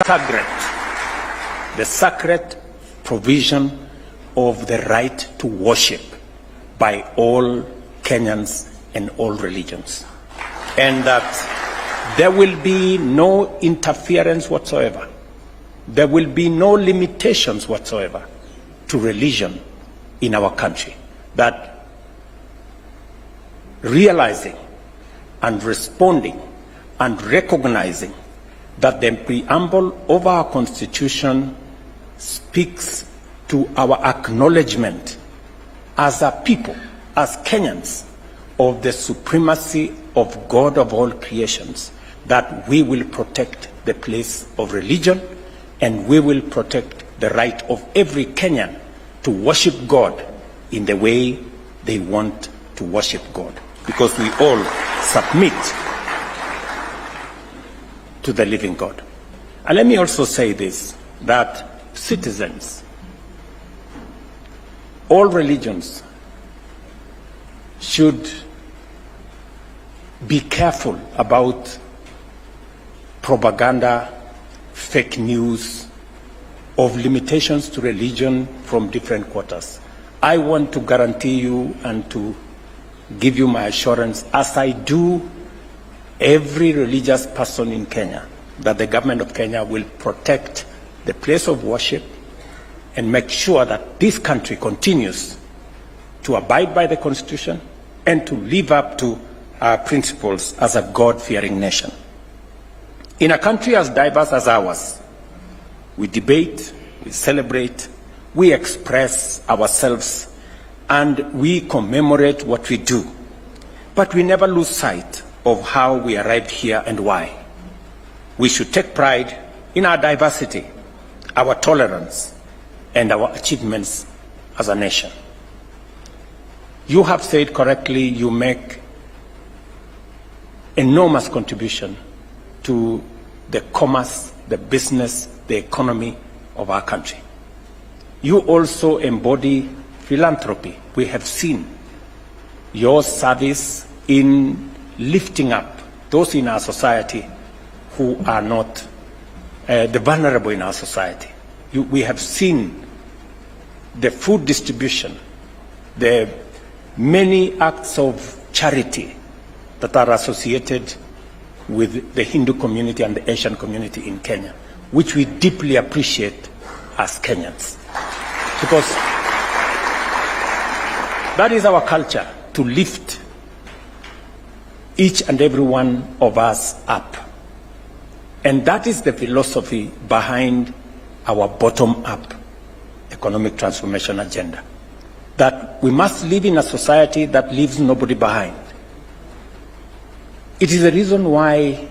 the sacred provision of the right to worship by all Kenyans and all religions, and that there will be no interference whatsoever. There will be no limitations whatsoever to religion in our country. That realizing and responding and recognizing that the preamble of our Constitution speaks to our acknowledgement as a people, as Kenyans, of the supremacy of God of all creations, that we will protect the place of religion and we will protect the right of every Kenyan to worship God in the way they want to worship God, because we all submit to the living God. And let me also say this, that citizens, all religions, should be careful about propaganda, fake news, of limitations to religion from different quarters. I want to guarantee you and to give you my assurance, as I do every religious person in Kenya, that the government of Kenya will protect the place of worship and make sure that this country continues to abide by the Constitution and to live up to our principles as a God-fearing nation. In a country as diverse as ours, we debate, we celebrate, we express ourselves, and we commemorate what we do. But we never lose sight of how we arrived here and why. We should take pride in our diversity, our tolerance, and our achievements as a nation. You have said correctly, you make enormous contribution to the commerce, the business, the economy of our country. You also embody philanthropy. We have seen your service in lifting up those in our society who are not the vulnerable in our society. We have seen the food distribution, the many acts of charity that are associated with the Hindu community and the Asian community in Kenya, which we deeply appreciate as Kenyans. Because that is our culture, to lift each and every one of us up. And that is the philosophy behind our bottom-up economic transformation agenda. That we must live in a society that leaves nobody behind. It is the reason why,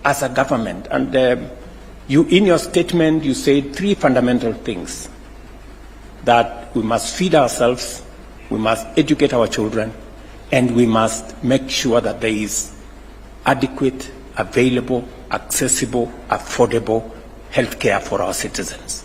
as a government, and you in your statement, you said three fundamental things: that we must feed ourselves, we must educate our children, and we must make sure that there is adequate, available, accessible, affordable health care for our citizens.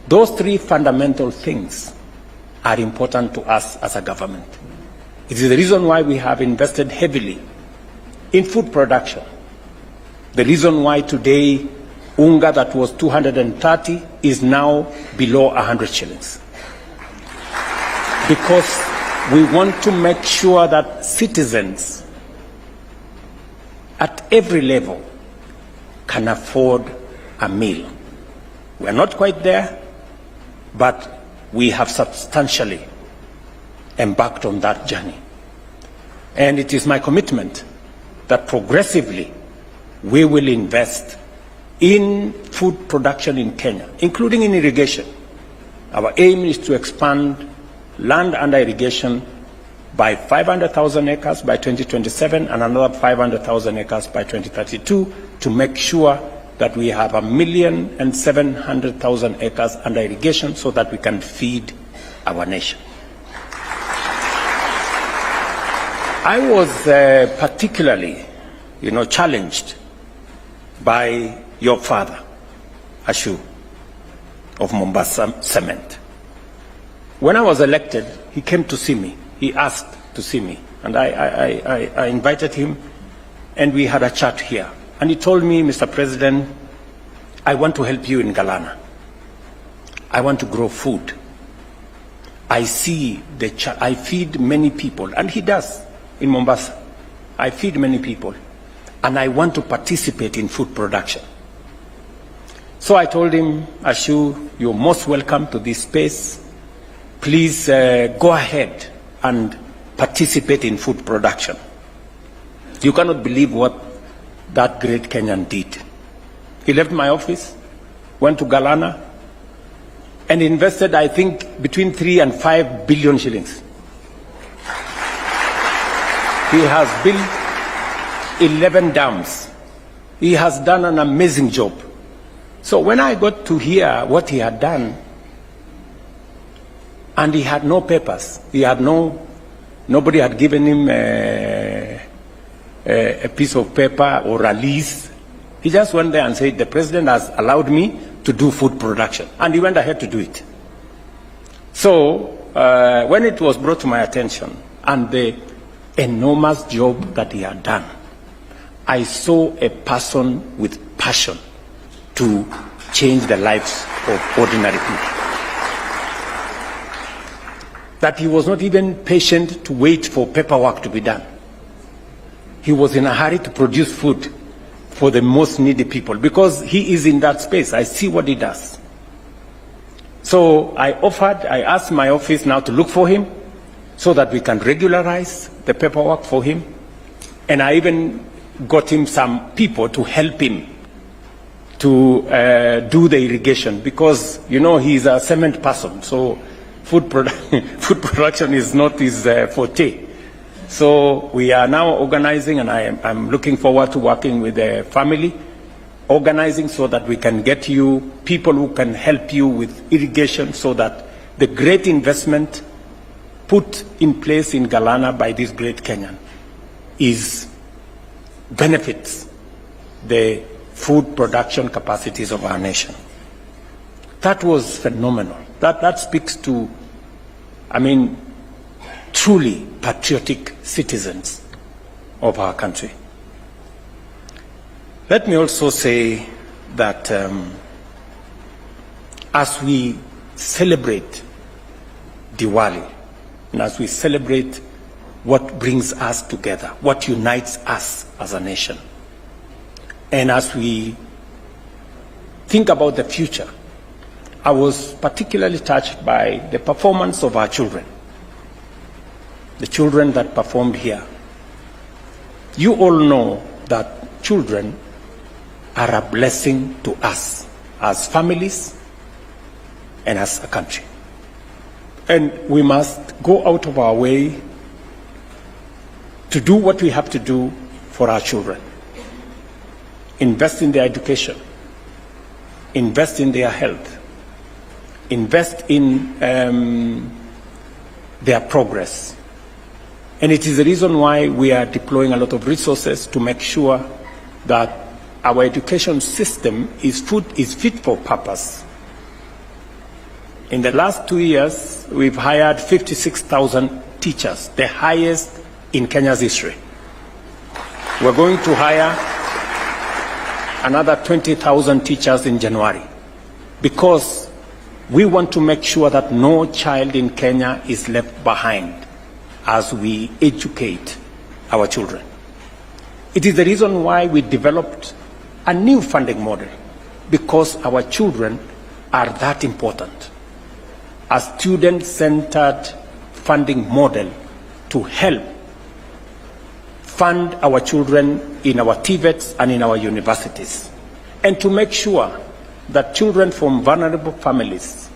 Those three fundamental things are important to us as a government. It is the reason why we have invested heavily in food production. The reason why today unga that was 230 is now below 100 shillings. Because we want to make sure that citizens at every level can afford a meal. We are not quite there, but we have substantially embarked on that journey. And it is my commitment that progressively we will invest in food production in Kenya, including in irrigation. Our aim is to expand land under irrigation by 500,000 acres by 2027 and another 500,000 acres by 2032 to make sure that we have 1,700,000 acres under irrigation so that we can feed our nation. I was particularly, challenged by your father, Ashu, of Mombasa Cement. When I was elected, he came to see me. He asked to see me, and I invited him, and we had a chat here. And he told me, Mr. President, I want to help you in Galana. I want to grow food. I see I feed many people, and he does in Mombasa. I feed many people, and I want to participate in food production. So I told him, Ashu, you're most welcome to this space. Please go ahead and participate in food production. You cannot believe what that great Kenyan did. He left my office, went to Galana, and invested, I think, between 3 and 5 billion shillings. He has built 11 dams. He has done an amazing job. So when I got to hear what he had done, and he had no papers, nobody had given him a piece of paper or a lease. He just went there and said, the president has allowed me to do food production. And he went ahead to do it. So when it was brought to my attention and the enormous job that he had done, I saw a person with passion to change the lives of ordinary people. That he was not even patient to wait for paperwork to be done. He was in a hurry to produce food for the most needy people because he is in that space. I see what he does. So I asked my office now to look for him so that we can regularize the paperwork for him. And I even got him some people to help him to do the irrigation because, you know, he's a cement person. So food production is not his forte. So we are now organizing, and I'm looking forward to working with the family, organizing so that we can get you people who can help you with irrigation so that the great investment put in place in Galana by this great Kenyan benefits the food production capacities of our nation. That was phenomenal. That speaks to, I mean, truly patriotic citizens of our country. Let me also say that as we celebrate Diwali, and as we celebrate what brings us together, what unites us as a nation, and as we think about the future, I was particularly touched by the performance of our children, the children that performed here. You all know that children are a blessing to us as families and as a country. And we must go out of our way to do what we have to do for our children. Invest in their education, invest in their health, invest in their progress. And it is the reason why we are deploying a lot of resources to make sure that our education system is fit for purpose. In the last 2 years, we've hired 56,000 teachers, the highest in Kenya's history. We're going to hire another 20,000 teachers in January because we want to make sure that no child in Kenya is left behind as we educate our children. It is the reason why we developed a new funding model, because our children are that important. A student-centered funding model to help fund our children in our TVETs and in our universities, and to make sure that children from vulnerable families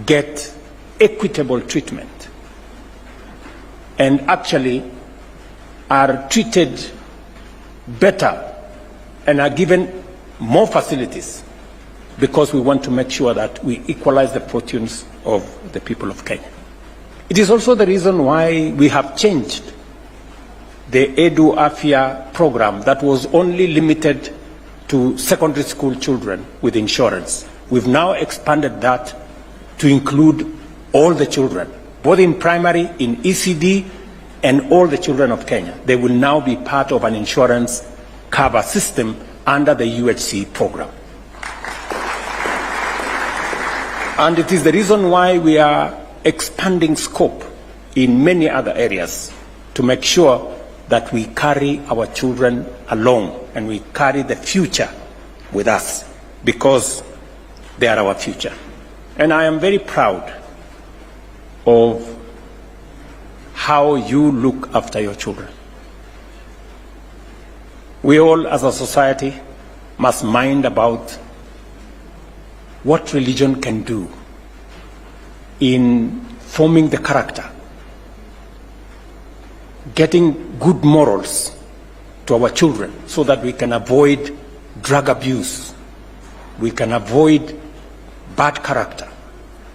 get equitable treatment and actually are treated better and are given more facilities, because we want to make sure that we equalize the fortunes of the people of Kenya. It is also the reason why we have changed the Edu Afya program that was only limited to secondary school children with insurance. We've now expanded that to include all the children, both in primary, in ECD, and all the children of Kenya. They will now be part of an insurance cover system under the UHC program. And it is the reason why we are expanding scope in many other areas to make sure that we carry our children along and we carry the future with us, because they are our future. And I am very proud of how you look after your children. We all as a society must mind about what religion can do in forming the character, getting good morals to our children so that we can avoid drug abuse, we can avoid bad character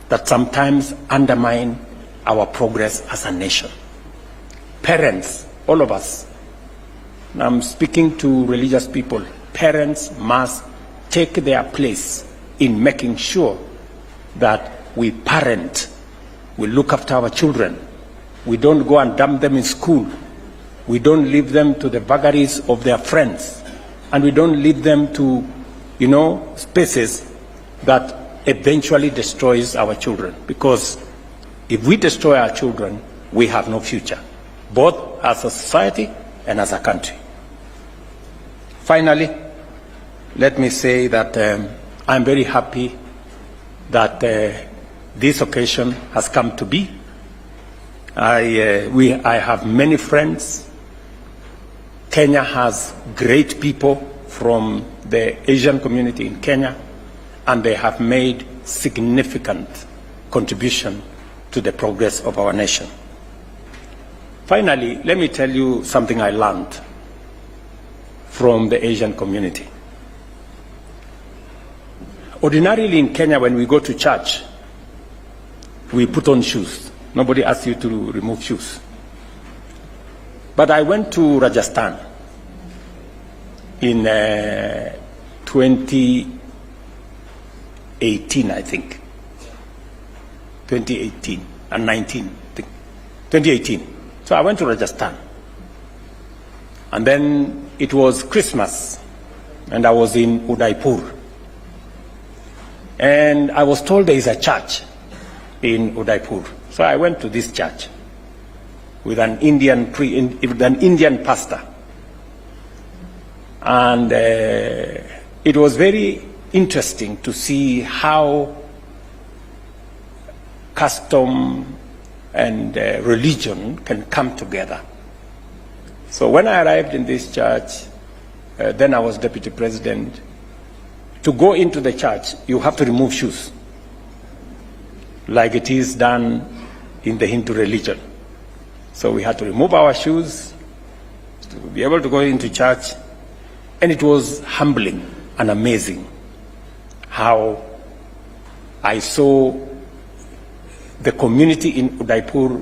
that sometimes undermine our progress as a nation. Parents, all of us, and I'm speaking to religious people, parents must take their place in making sure that we parent, we look after our children. We don't go and dump them in school. We don't leave them to the vagaries of their friends. And we don't leave them to, spaces that eventually destroys our children. Because if we destroy our children, we have no future, both as a society and as a country. Finally, let me say that I'm very happy that this occasion has come to be. I have many friends. Kenya has great people from the Asian community in Kenya, and they have made significant contribution to the progress of our nation. Finally, let me tell you something I learned from the Asian community. Ordinarily in Kenya, when we go to church, we put on shoes. Nobody asks you to remove shoes. But I went to Rajasthan in 2018, I think. 2018 and 19, I think. 2018. So I went to Rajasthan. And then it was Christmas, and I was in Udaipur. And I was told there is a church in Udaipur. So I went to this church with an Indian pastor. And it was very interesting to see how custom and religion can come together. So when I arrived in this church, then I was deputy president. To go into the church, you have to remove shoes, like it is done in the Hindu religion. So we had to remove our shoes to be able to go into church. And it was humbling and amazing how I saw the community in Udaipur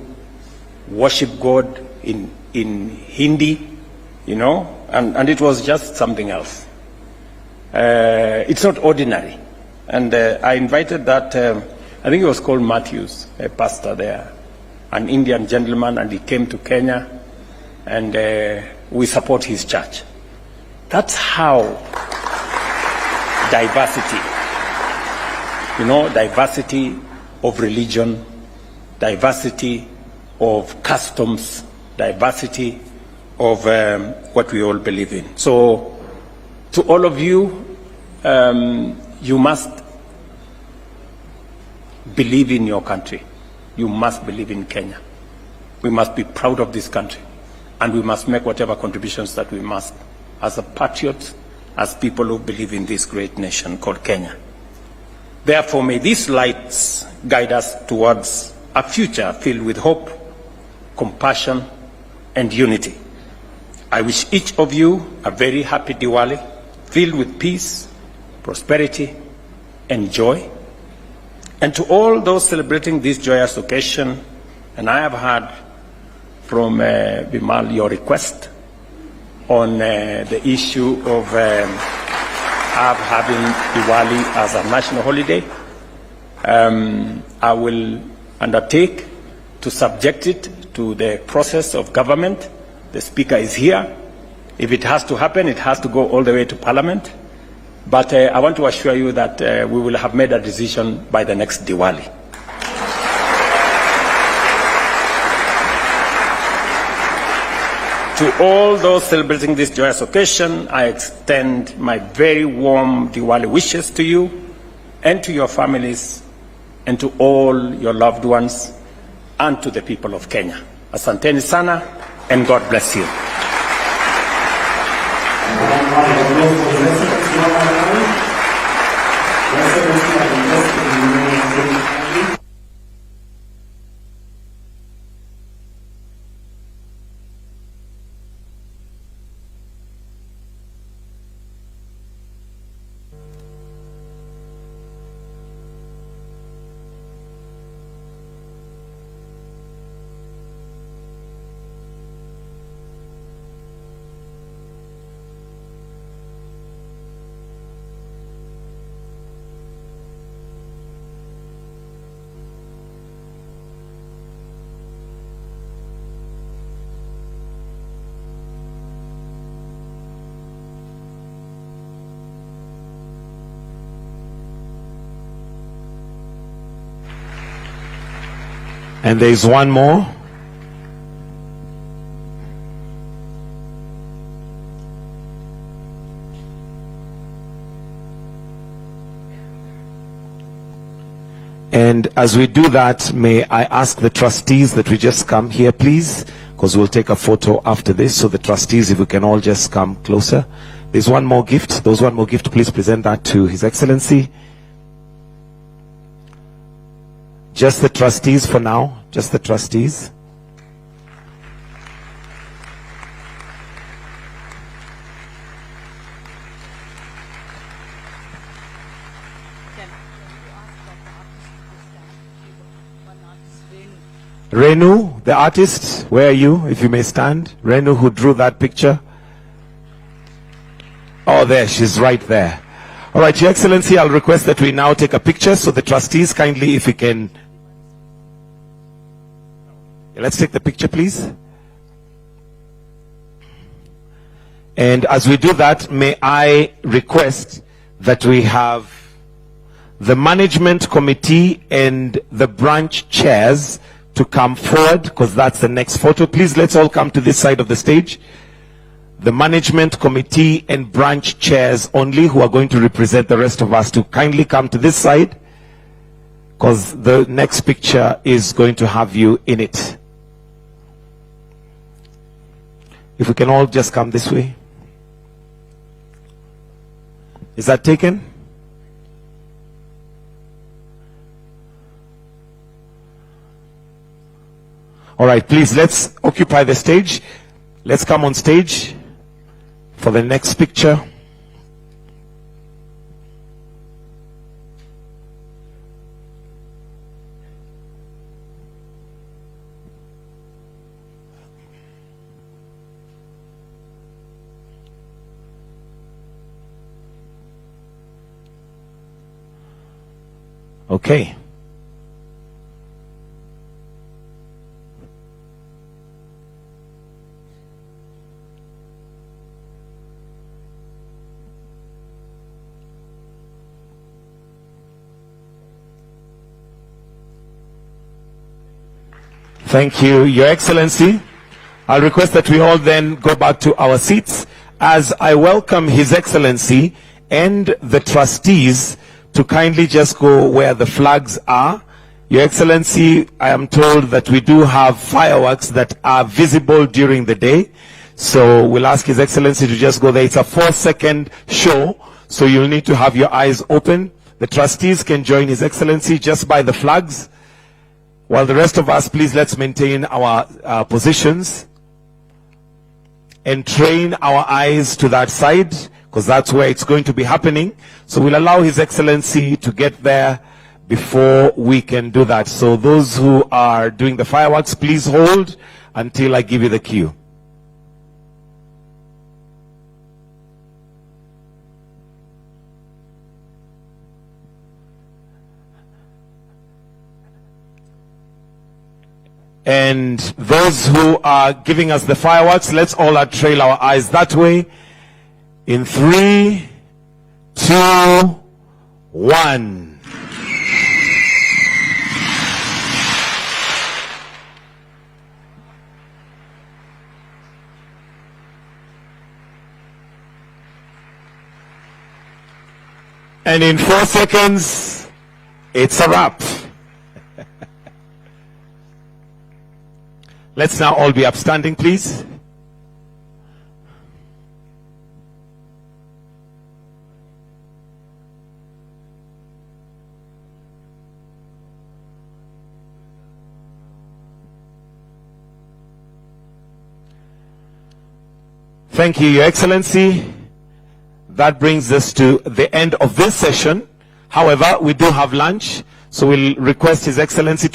worship God in Hindi, and it was just something else. It's not ordinary. And I invited that, I think it was called Matthews, a pastor there, an Indian gentleman, and he came to Kenya, and we support his church. That's how diversity, diversity of religion, diversity of customs, diversity of what we all believe in. So to all of you, you must believe in your country. You must believe in Kenya. We must be proud of this country, and we must make whatever contributions that we must as a patriot, as people who believe in this great nation called Kenya. Therefore, may these lights guide us towards a future filled with hope, compassion, and unity. I wish each of you a very happy Diwali, filled with peace, prosperity, and joy. And to all those celebrating this joyous occasion, and I have heard from Bimal your request on the issue of having Diwali as a national holiday. I will undertake to subject it to the process of government. The Speaker is here. If it has to happen, it has to go all the way to Parliament. But I want to assure you that we will have made a decision by the next Diwali. To all those celebrating this joyous occasion, I extend my very warm Diwali wishes to you and to your families and to all your loved ones and to the people of Kenya. Asanteni sana and God bless you. And there's one more. And as we do that, may I ask the trustees that we just come here, please, because we'll take a photo after this. So the trustees, if we can all just come closer. There's one more gift. There's one more gift. Please present that to His Excellency. Just the trustees for now. Just the trustees. Renu, the artist, where are you? If you may stand. Renu, who drew that picture. Oh, there, she's right there. All right, Your Excellency, I'll request that we now take a picture. So the trustees, kindly, if we can. Let's take the picture, please. And as we do that, may I request that we have the management committee and the branch chairs to come forward, because that's the next photo. Please, let's all come to this side of the stage. The management committee and branch chairs only, who are going to represent the rest of us, to kindly come to this side, because the next picture is going to have you in it. If we can all just come this way. Is that taken? All right, please, let's occupy the stage. Let's come on stage for the next picture. Okay. Thank you, Your Excellency. I'll request that we all then go back to our seats as I welcome His Excellency and the trustees to kindly just go where the flags are. Your Excellency, I am told that we do have fireworks that are visible during the day. So we'll ask His Excellency to just go there. It's a 4-second show, so you'll need to have your eyes open. The trustees can join His Excellency just by the flags. While the rest of us, please, let's maintain our positions and train our eyes to that side, because that's where it's going to be happening. So we'll allow His Excellency to get there before we can do that. So those who are doing the fireworks, please hold until I give you the cue. And those who are giving us the fireworks, let's all trail our eyes that way. In 3, 2, 2, 1. And in 4 seconds, it's a wrap. Let's now all be upstanding, please. Thank you, Your Excellency. That brings us to the end of this session. However, we do have lunch, so we'll request His Excellency to